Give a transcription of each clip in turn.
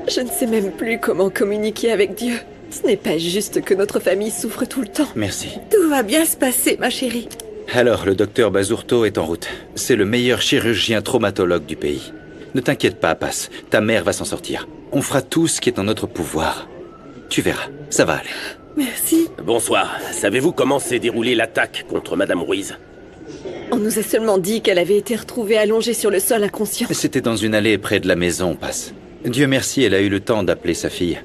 Je ne sais même plus comment communiquer avec Dieu. Ce n'est pas juste que notre famille souffre tout le temps. Merci. Tout va bien se passer, ma chérie. Alors, le docteur Bazourto est en route. C'est le meilleur chirurgien traumatologue du pays. Ne t'inquiète pas, Passe. Ta mère va s'en sortir. On fera tout ce qui est en notre pouvoir. Tu verras, ça va aller. Merci. Bonsoir. Savez-vous comment s'est déroulée l'attaque contre Madame Ruiz? On nous a seulement dit qu'elle avait été retrouvée allongée sur le sol inconsciente. C'était dans une allée près de la maison, Passe. Dieu merci, elle a eu le temps d'appeler sa fille.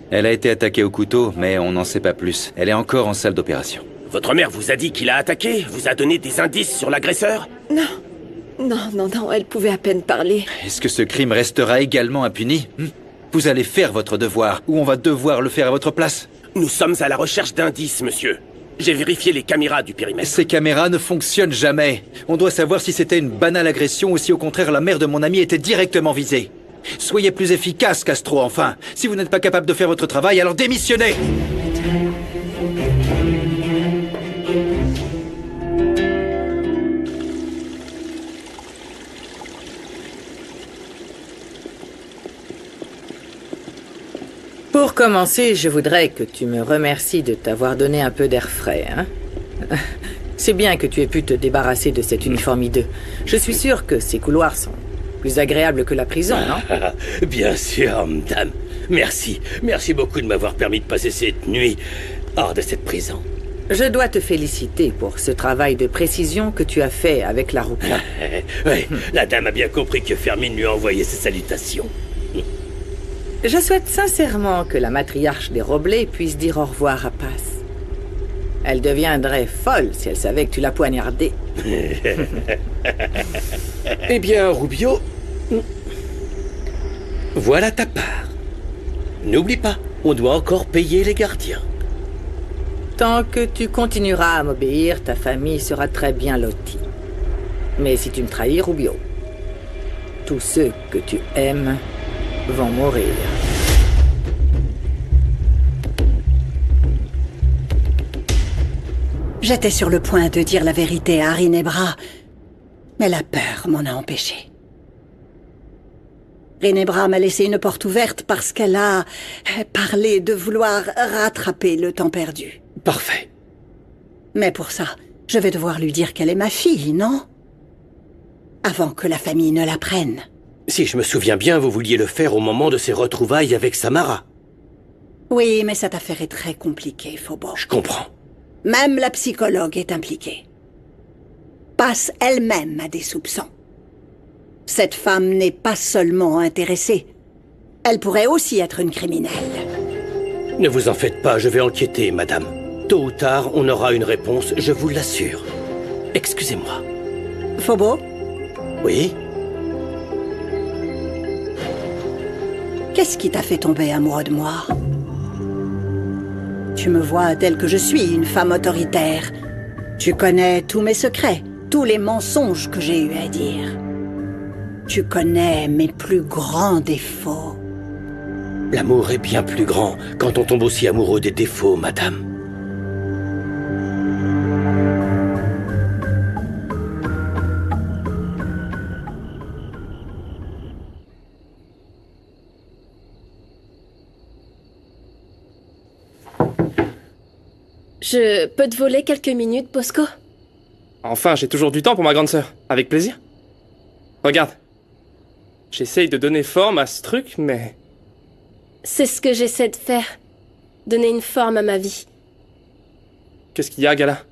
Elle a été attaquée au couteau, mais on n'en sait pas plus. Elle est encore en salle d'opération. Votre mère vous a dit qu'il a attaqué? Vous a donné des indices sur l'agresseur? Non, elle pouvait à peine parler. Est-ce que ce crime restera également impuni? Vous allez faire votre devoir, ou on va devoir le faire à votre place? Nous sommes à la recherche d'indices, monsieur. J'ai vérifié les caméras du périmètre. Ces caméras ne fonctionnent jamais. On doit savoir si c'était une banale agression ou si au contraire la mère de mon ami était directement visée. Soyez plus efficace, Castro, enfin. Si vous n'êtes pas capable de faire votre travail, alors démissionnez! Pour commencer, je voudrais que tu me remercies de t'avoir donné un peu d'air frais, hein. C'est bien que tu aies pu te débarrasser de cet uniforme hideux. Je suis sûr que ces couloirs sont plus agréables que la prison, non? Bien sûr, madame. Merci. Merci beaucoup de m'avoir permis de passer cette nuit hors de cette prison. Je dois te féliciter pour ce travail de précision que tu as fait avec la roupia. Oui, la dame a bien compris que Fermine lui a envoyé ses salutations. Je souhaite sincèrement que la matriarche des Roblés puisse dire au revoir à Passe. Elle deviendrait folle si elle savait que tu l'as poignardée. Eh bien, Rubio, voilà ta part. N'oublie pas, on doit encore payer les gardiens. Tant que tu continueras à m'obéir, ta famille sera très bien lotie. Mais si tu me trahis, Rubio, tous ceux que tu aimes vont mourir. J'étais sur le point de dire la vérité à Rinebra, mais la peur m'en a empêché. Rinebra m'a laissé une porte ouverte parce qu'elle a parlé de vouloir rattraper le temps perdu. Parfait. Mais pour ça, je vais devoir lui dire qu'elle est ma fille, non? Avant que la famille ne la prenne. Si je me souviens bien, vous vouliez le faire au moment de ses retrouvailles avec Samara. Oui, mais cette affaire est très compliquée, Phobo. Je comprends. Même la psychologue est impliquée. Passe elle-même a des soupçons. Cette femme n'est pas seulement intéressée. Elle pourrait aussi être une criminelle. Ne vous en faites pas, je vais enquêter, madame. Tôt ou tard, on aura une réponse, je vous l'assure. Excusez-moi. Phobo? Oui? Qu'est-ce qui t'a fait tomber amoureux de moi? Tu me vois telle que je suis, une femme autoritaire. Tu connais tous mes secrets, tous les mensonges que j'ai eu à dire. Tu connais mes plus grands défauts. L'amour est bien plus grand quand on tombe aussi amoureux des défauts, madame. Je peux te voler quelques minutes, Bosco? Enfin, j'ai toujours du temps pour ma grande sœur. Avec plaisir. Regarde. J'essaye de donner forme à ce truc, mais... C'est ce que j'essaie de faire. Donner une forme à ma vie. Qu'est-ce qu'il y a, Gala?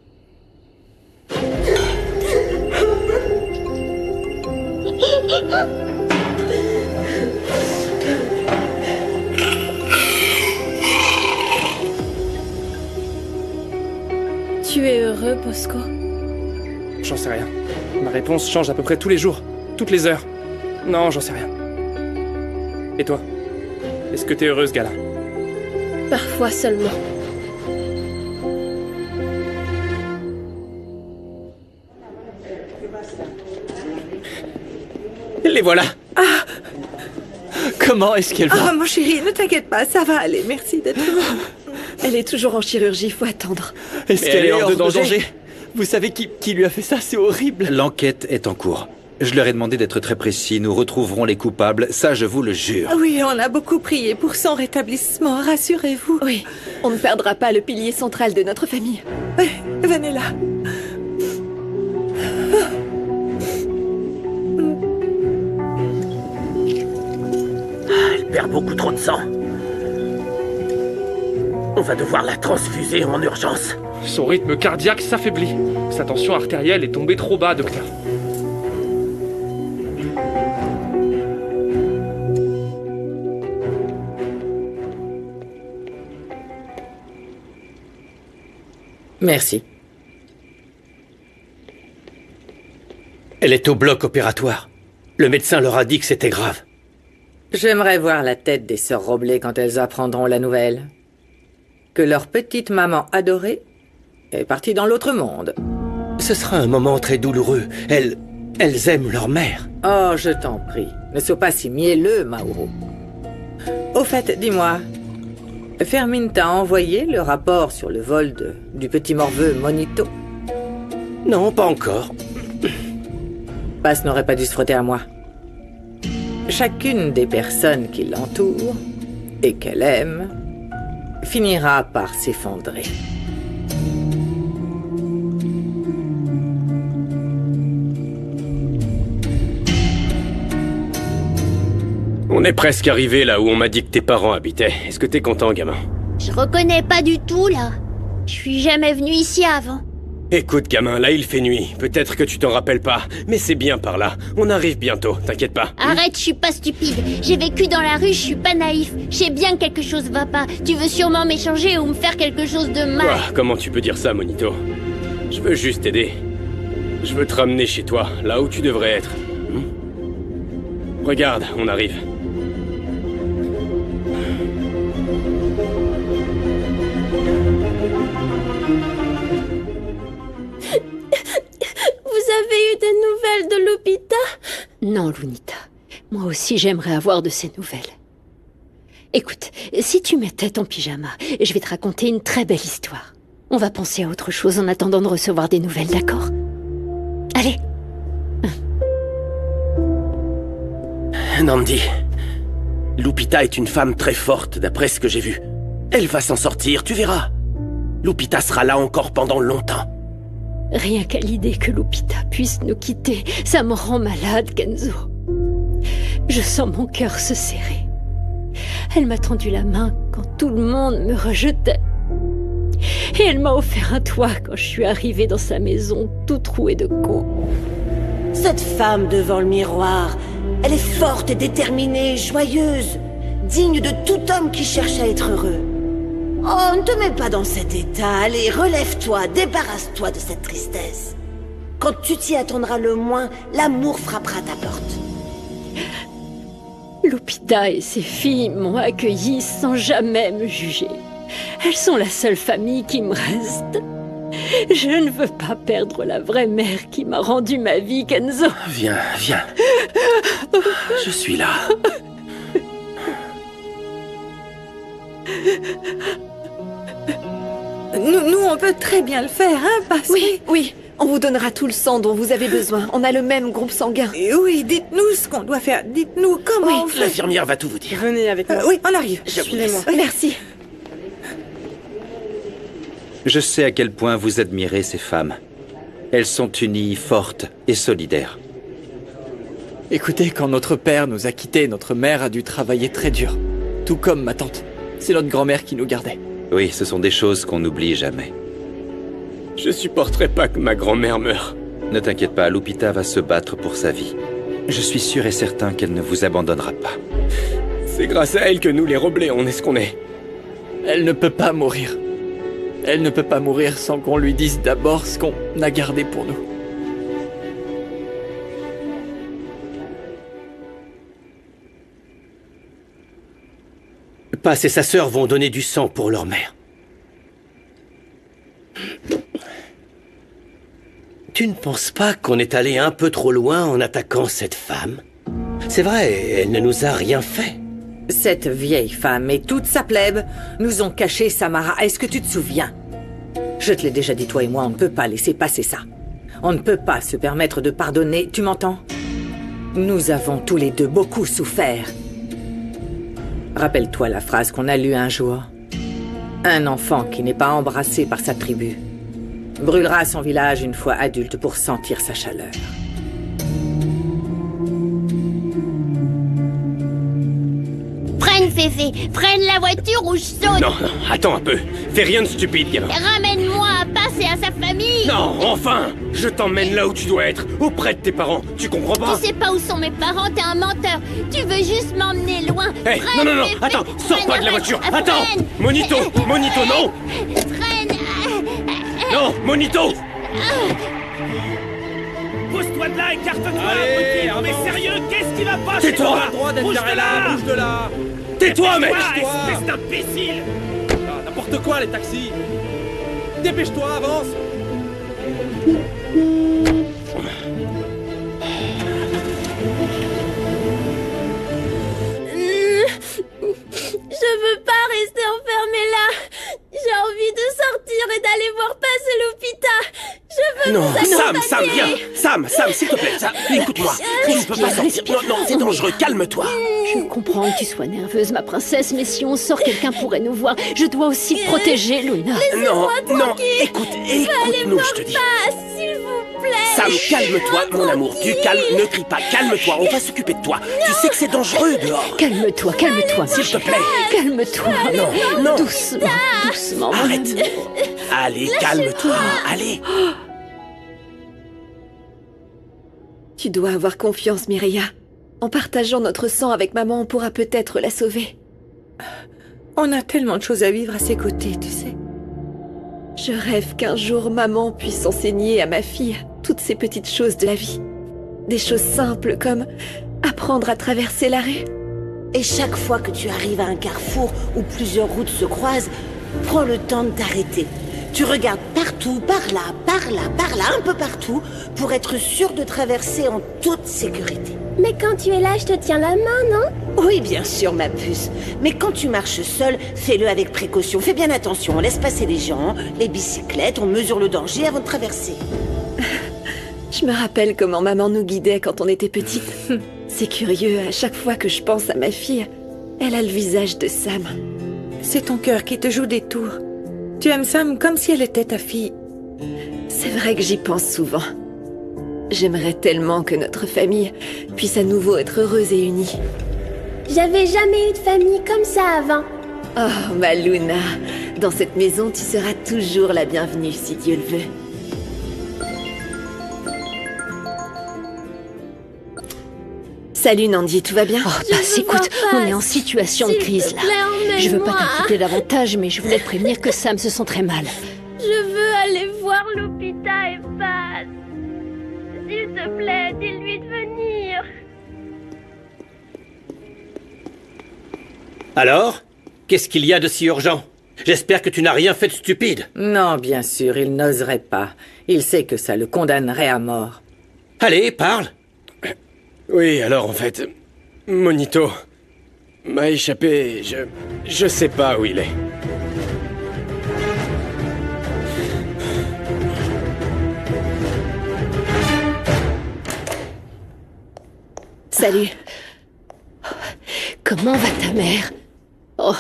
Tu es heureux, Bosco? J'en sais rien. Ma réponse change à peu près tous les jours. Toutes les heures. Non, j'en sais rien. Et toi? Est-ce que t'es heureuse, Gala? Parfois seulement. Les voilà. Ah! Comment est-ce qu'elle va? Ah, mon chéri, ne t'inquiète pas, ça va aller, merci d'être là. Elle est toujours en chirurgie, faut attendre. Est-ce qu'elle est hors de danger? Vous savez qui lui a fait ça? C'est horrible. L'enquête est en cours. Je leur ai demandé d'être très précis. Nous retrouverons les coupables, ça je vous le jure. Oui, on a beaucoup prié pour son rétablissement, rassurez-vous. Oui, on ne perdra pas le pilier central de notre famille. Oui, venez là. Elle perd beaucoup trop de sang. On va devoir la transfuser en urgence. Son rythme cardiaque s'affaiblit. Sa tension artérielle est tombée trop bas, docteur. Merci. Elle est au bloc opératoire. Le médecin leur a dit que c'était grave. J'aimerais voir la tête des sœurs Roblé quand elles apprendront la nouvelle. Que leur petite maman adorée est partie dans l'autre monde. Ce sera un moment très douloureux. Elles aiment leur mère. Oh, je t'en prie. Ne sois pas si mielleux, Mauro. Au fait, dis-moi, Fermine t'a envoyé le rapport sur le vol du petit morveux Monito? Non, pas encore. Paz n'aurait pas dû se frotter à moi. Chacune des personnes qui l'entourent et qu'elle aime finira par s'effondrer. On est presque arrivé là où on m'a dit que tes parents habitaient. Est-ce que t'es content, gamin? Je reconnais pas du tout, là. Je suis jamais venu ici avant. Écoute, gamin, là il fait nuit. Peut-être que tu t'en rappelles pas, mais c'est bien par là. On arrive bientôt, t'inquiète pas. Arrête, je suis pas stupide. J'ai vécu dans la rue, je suis pas naïf. Je sais bien que quelque chose va pas. Tu veux sûrement m'échanger ou me faire quelque chose de mal. Quoi? Comment tu peux dire ça, Monito? Je veux juste t'aider. Je veux te ramener chez toi, là où tu devrais être. Regarde, on arrive. Vous avez eu des nouvelles de Lupita? Non, Lunita. Moi aussi, j'aimerais avoir de ces nouvelles. Écoute, si tu mettais ton pyjama, je vais te raconter une très belle histoire. On va penser à autre chose en attendant de recevoir des nouvelles, d'accord? Allez. Nandi, Lupita est une femme très forte, d'après ce que j'ai vu. Elle va s'en sortir, tu verras. Lupita sera là encore pendant longtemps. Rien qu'à l'idée que Lupita puisse nous quitter, ça me rend malade, Kenzo. Je sens mon cœur se serrer. Elle m'a tendu la main quand tout le monde me rejetait. Et elle m'a offert un toit quand je suis arrivée dans sa maison, tout trouée de coups. Cette femme devant le miroir, elle est forte et déterminée, joyeuse, digne de tout homme qui cherche à être heureux. Oh, ne te mets pas dans cet état. Allez, relève-toi, débarrasse-toi de cette tristesse. Quand tu t'y attendras le moins, l'amour frappera ta porte. Lupita et ses filles m'ont accueillie sans jamais me juger. Elles sont la seule famille qui me reste. Je ne veux pas perdre la vraie mère qui m'a rendu ma vie, Kenzo. Viens, viens. Je suis là. Nous, on peut très bien le faire, hein, parce Oui, oui, on vous donnera tout le sang dont vous avez besoin. On a le même groupe sanguin. Oui, dites-nous ce qu'on doit faire. Dites-nous comment on fait. L'infirmière va tout vous dire. Venez avec moi. Oui, on arrive. Suivez-moi. Merci. Je sais à quel point vous admirez ces femmes. Elles sont unies, fortes et solidaires. Écoutez, quand notre père nous a quittés, notre mère a dû travailler très dur. Tout comme ma tante. C'est notre grand-mère qui nous gardait. Oui, ce sont des choses qu'on n'oublie jamais. Je supporterai pas que ma grand-mère meure. Ne t'inquiète pas, Lupita va se battre pour sa vie. Je suis sûr et certain qu'elle ne vous abandonnera pas. C'est grâce à elle que nous, les Roblé, on est ce qu'on est. Elle ne peut pas mourir. Elle ne peut pas mourir sans qu'on lui dise d'abord ce qu'on a gardé pour nous. Paz et sa sœur vont donner du sang pour leur mère. Tu ne penses pas qu'on est allé un peu trop loin en attaquant cette femme? C'est vrai, elle ne nous a rien fait. Cette vieille femme et toute sa plèbe nous ont caché Samara. Est-ce que tu te souviens? Je te l'ai déjà dit, toi et moi, on ne peut pas laisser passer ça. On ne peut pas se permettre de pardonner, tu m'entends? Nous avons tous les deux beaucoup souffert. Rappelle-toi la phrase qu'on a lue un jour. Un enfant qui n'est pas embrassé par sa tribu brûlera son village une fois adulte pour sentir sa chaleur. Freine, Féfé, freine la voiture ou je saute. Non, attends un peu. Fais rien de stupide, gamin. Ramène-moi à Pass et à sa famille. Non, enfin! Je t'emmène là où tu dois être, auprès de tes parents. Tu comprends pas? Tu sais pas où sont mes parents, t'es un menteur. Tu veux juste m'emmener loin. Hey, Freine, non, Féfé, attends, sors freine, pas de la voiture. Attends! freine. Monito, non! Freine. Non, Monito! Pousse-toi de là, écarte-toi, petit! Mais sérieux, qu'est-ce qui va pas? Tais-toi! Bouge de là! Tais-toi, mec! Espèce d'imbécile! N'importe quoi, les taxis! Dépêche-toi, avance! Je veux pas rester enfermée là. J'ai envie de sortir et d'aller voir Pass et Lupita. Je veux Non, nous Sam, viens! Sam, s'il te plaît, écoute-moi. Tu ne peux pas sortir. Non, c'est dangereux, calme-toi. Je comprends que tu sois nerveuse, ma princesse, mais si on sort, quelqu'un pourrait nous voir. Je dois aussi te protéger, Luna. Non, écoute-nous, je te dis. Pass, s'il vous plaît. Sam, calme-toi, mon amour. Du calme, ne crie pas, calme-toi, on va s'occuper de toi. Tu sais que c'est dangereux dehors. Calme-toi, S'il te plaît. calme-toi. Non. Doucement. Arrête. Allez, calme-toi, allez. Tu dois avoir confiance, Mireia. En partageant notre sang avec maman, on pourra peut-être la sauver. On a tellement de choses à vivre à ses côtés, tu sais. Je rêve qu'un jour maman puisse enseigner à ma fille toutes ces petites choses de la vie. Des choses simples comme apprendre à traverser la rue. Et chaque fois que tu arrives à un carrefour où plusieurs routes se croisent, prends le temps de t'arrêter. Tu regardes partout, par là, un peu partout, pour être sûr de traverser en toute sécurité. Mais quand tu es là, je te tiens la main, non? Oui, bien sûr, ma puce. Mais quand tu marches seule, fais-le avec précaution. Fais bien attention, on laisse passer les gens, les bicyclettes, on mesure le danger avant de traverser. Je me rappelle comment maman nous guidait quand on était petite. C'est curieux, à chaque fois que je pense à ma fille, elle a le visage de Sam. C'est ton cœur qui te joue des tours. Tu aimes Sam comme si elle était ta fille. C'est vrai que j'y pense souvent. J'aimerais tellement que notre famille puisse à nouveau être heureuse et unie. J'avais jamais eu de famille comme ça avant. Oh, ma Luna, dans cette maison, tu seras toujours la bienvenue, si Dieu le veut. Salut Nandi, tout va bien? Oh, Pass, écoute, on est en situation de crise, là. Je veux pas t'inquiéter davantage, mais je voulais te prévenir que Sam se sent très mal. Je veux aller voir Lupita et Pass. S'il te plaît, dis-lui de venir. Alors? Qu'est-ce qu'il y a de si urgent? J'espère que tu n'as rien fait de stupide. Non, bien sûr, il n'oserait pas. Il sait que ça le condamnerait à mort. Allez, parle. Oui, alors en fait, Monito m'a échappé, je sais pas où il est. Salut. Comment va ta mère? Oh,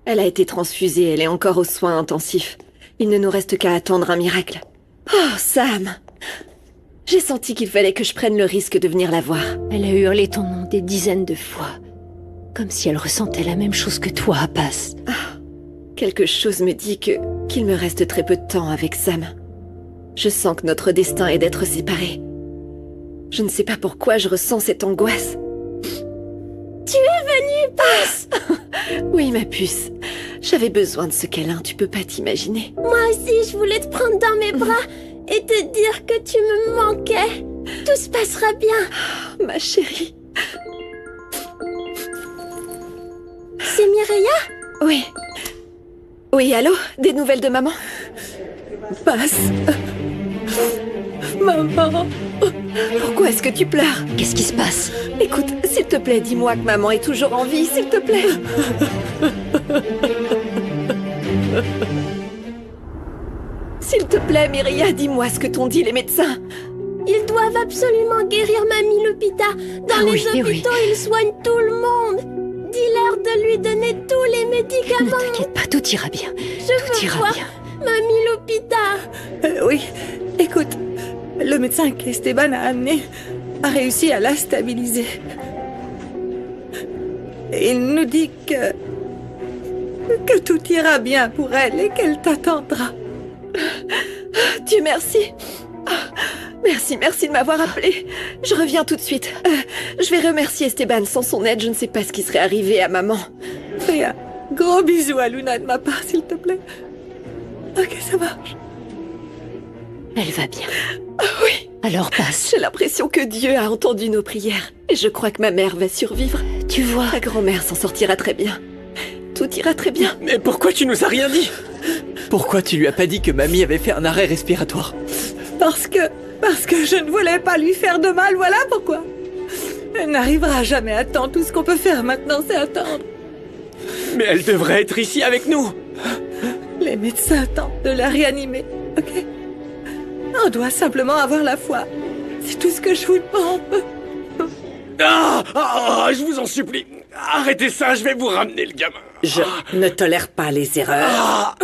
elle a été transfusée, elle est encore aux soins intensifs. Il ne nous reste qu'à attendre un miracle. Oh, Sam! J'ai senti qu'il fallait que je prenne le risque de venir la voir. Elle a hurlé ton nom des dizaines de fois. Comme si elle ressentait la même chose que toi, Pass. Ah, quelque chose me dit qu'il me reste très peu de temps avec Sam. Je sens que notre destin est d'être séparés. Je ne sais pas pourquoi je ressens cette angoisse. Tu es venue, Pass! Oui, ma puce. J'avais besoin de ce câlin, tu peux pas t'imaginer. Moi aussi, je voulais te prendre dans mes bras et te dire que tu me manquais. Tout se passera bien. Oh, ma chérie. C'est Mireia? Oui. Oui, allô? Des nouvelles de maman? Pass. Maman. Pourquoi est-ce que tu pleures? Qu'est-ce qui se passe? Écoute, s'il te plaît, dis-moi que maman est toujours en vie, s'il te plaît. S'il te plaît, Mireia, dis-moi ce que t'ont dit les médecins. Il doit doivent absolument guérir Mamie Lupita. Dans les hôpitaux, ils soignent tout le monde. Dis-leur de lui donner tous les médicaments. Ne t'inquiète pas, tout ira bien. Je veux voir Mamie Lupita. Oui, écoute, le médecin qu'Esteban a amené a réussi à la stabiliser. Il nous dit que tout ira bien pour elle et qu'elle t'attendra. Dieu merci. Merci de m'avoir appelé. Je reviens tout de suite. Je vais remercier Esteban. Sans son aide, je ne sais pas ce qui serait arrivé à maman. Fais un gros bisou à Luna de ma part, s'il te plaît. Ok, ça marche. Elle va bien. Oui. Alors passe. J'ai l'impression que Dieu a entendu nos prières. Et je crois que ma mère va survivre. Tu vois, Ta grand-mère s'en sortira très bien. Tout ira très bien. Mais pourquoi tu nous as rien dit? Pourquoi tu lui as pas dit que mamie avait fait un arrêt respiratoire? Parce que je ne voulais pas lui faire de mal, voilà pourquoi. Elle n'arrivera jamais à temps. Tout ce qu'on peut faire maintenant, c'est attendre. Mais elle devrait être ici avec nous. Les médecins tentent de la réanimer, ok? On doit simplement avoir la foi. C'est tout ce que je vous demande. Je vous en supplie. Arrêtez ça, je vais vous ramener le gamin. Je ne tolère pas les erreurs.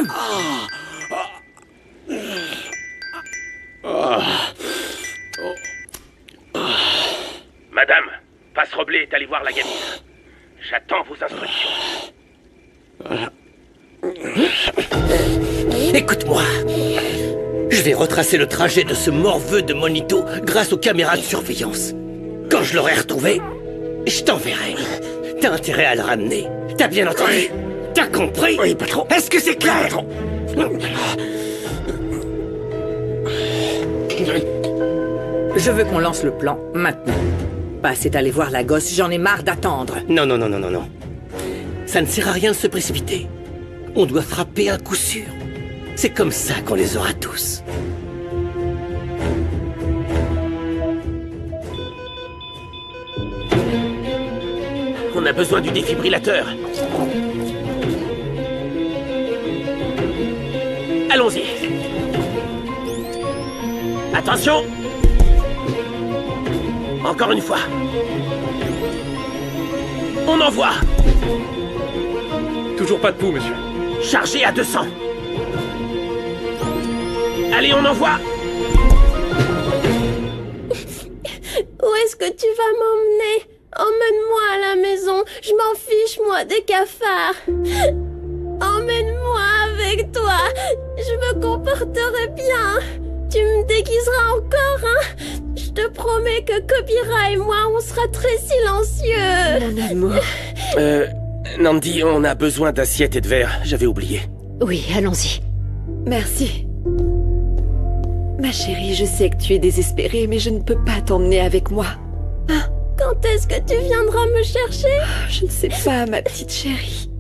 Madame, Passe Roblé est allé voir la gamine. J'attends vos instructions. Écoute-moi. Je vais retracer le trajet de ce morveux de Monito grâce aux caméras de surveillance. Quand je l'aurai retrouvé, je t'enverrai. T'as intérêt à le ramener. T'as bien entendu? Oui. T'as compris? Oui, patron. Est-ce que c'est clair? Patron. Je veux qu'on lance le plan maintenant. Passe est allé voir la gosse, j'en ai marre d'attendre. Non. Ça ne sert à rien de se précipiter. On doit frapper un coup sûr. C'est comme ça qu'on les aura tous. On a besoin du défibrillateur. Allons-y. Attention. Encore une fois. On envoie. Toujours pas de pouls, monsieur. Chargé à 200. Allez, on envoie. Où est-ce que tu vas m'emmener? Emmène-moi à la maison. Je m'en fiche, moi, des cafards. Emmène-moi avec toi. Je me comporterai bien. Tu me déguiseras encore, hein? Je te promets que Kobira et moi, on sera très silencieux. Mon amour. Nandi, on a besoin d'assiettes et de verres. J'avais oublié. oui, allons-y. Merci. Ma chérie, je sais que tu es désespérée, mais je ne peux pas t'emmener avec moi. Hein? Quand est-ce que tu viendras me chercher? Je ne sais pas, ma petite chérie.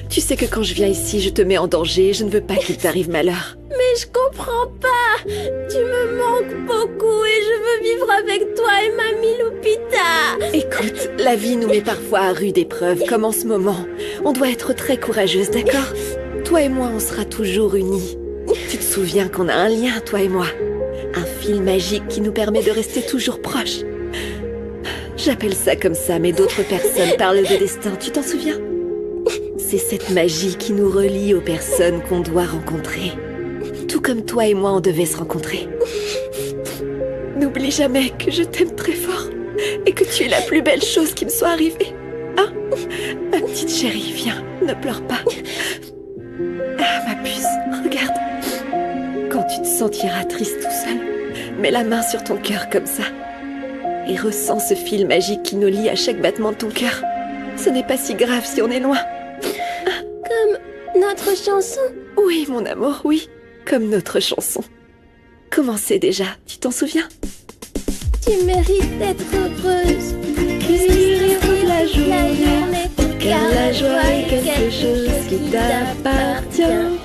Tu sais que quand je viens ici, je te mets en danger et je ne veux pas qu'il t'arrive malheur. Mais je comprends pas. Tu me manques beaucoup et je veux vivre avec toi et Mamie Lupita. Écoute, la vie nous met parfois à rude épreuve, comme en ce moment. On doit être très courageuse, d'accord? Toi et moi, on sera toujours unis. Tu te souviens qu'on a un lien, toi et moi? Un fil magique qui nous permet de rester toujours proches. J'appelle ça comme ça, mais d'autres personnes parlent de destin, tu t'en souviens? C'est cette magie qui nous relie aux personnes qu'on doit rencontrer. Tout comme toi et moi, on devait se rencontrer. N'oublie jamais que je t'aime très fort et que tu es la plus belle chose qui me soit arrivée. Hein? Ma petite chérie, viens, ne pleure pas. Ah, ma puce, regarde. Quand tu te sentiras triste tout seul, mets la main sur ton cœur comme ça. Et ressens ce fil magique qui nous lie à chaque battement de ton cœur. Ce n'est pas si grave si on est loin. Comme notre chanson? Oui, mon amour, oui. Comme notre chanson. Comment c'est déjà? Tu t'en souviens? Tu mérites d'être heureuse. Cuire toute la journée, car la joie est quelque chose qui t'appartient.